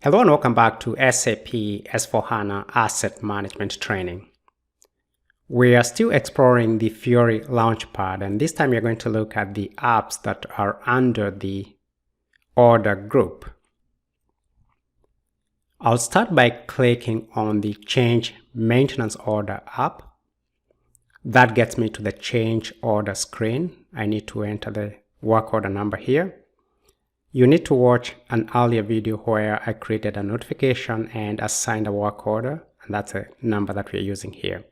Hello and welcome back to SAP S/4HANA Asset Management Training. We are still exploring the Fiori Launchpad, and this time you're going to look at the apps that are under the order group. I'll start by clicking on the Change Maintenance Order app. That gets me to the Change Order screen. I need to enter the work order number here. You need to watch an earlier video where I created a notification and assigned a work order, and that's a number that we're using here.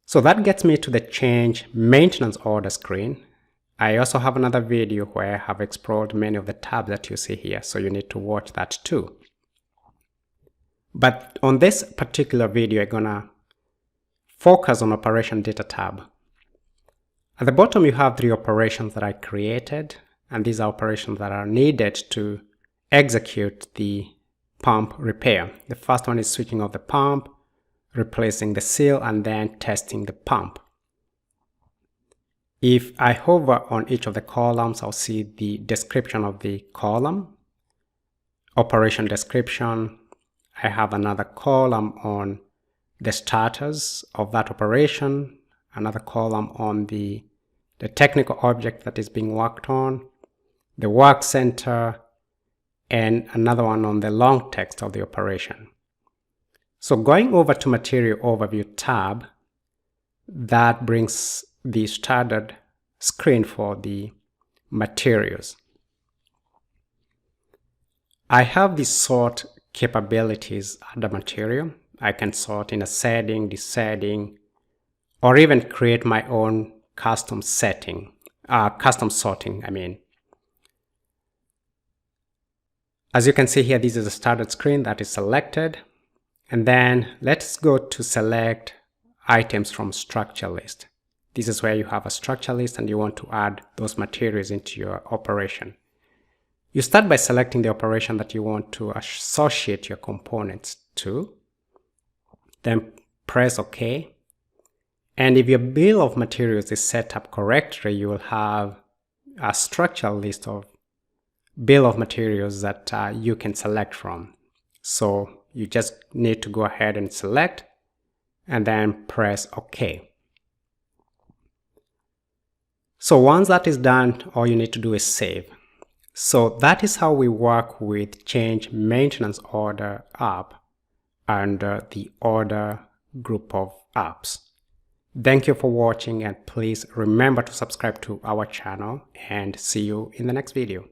So that gets me to the Change Maintenance Order screen. I also have another video where I have explored many of the tabs that you see here, so you need to watch that too. But on this particular video, I'm gonna focus on Operation Data tab. At the bottom, you have 3 operations that I created, and these are operations that are needed to execute the pump repair. The first one is switching off the pump, replacing the seal, and then testing the pump. If I hover on each of the columns, I'll see the description of the column, operation description. I have another column on the status of that operation, another column on the technical object that is being worked on, the work center, and another one on the long text of the operation. So going over to Material Overview tab, that brings the standard screen for the materials. I have the sort capabilities under material. I can sort in ascending, descending, or even create my own custom sorting, As you can see here, this is a standard screen that is selected. And then let's go to select items from structure list. This is where you have a structure list and you want to add those materials into your operation. You start by selecting the operation that you want to associate your components to. Then press OK. And if your bill of materials is set up correctly, you will have a structural list of bill of materials that you can select from. So you just need to go ahead and select and then press OK. So once that is done, all you need to do is save. So that is how we work with Change Maintenance Order app under the order group of apps. Thank you for watching, and please remember to subscribe to our channel, and see you in the next video.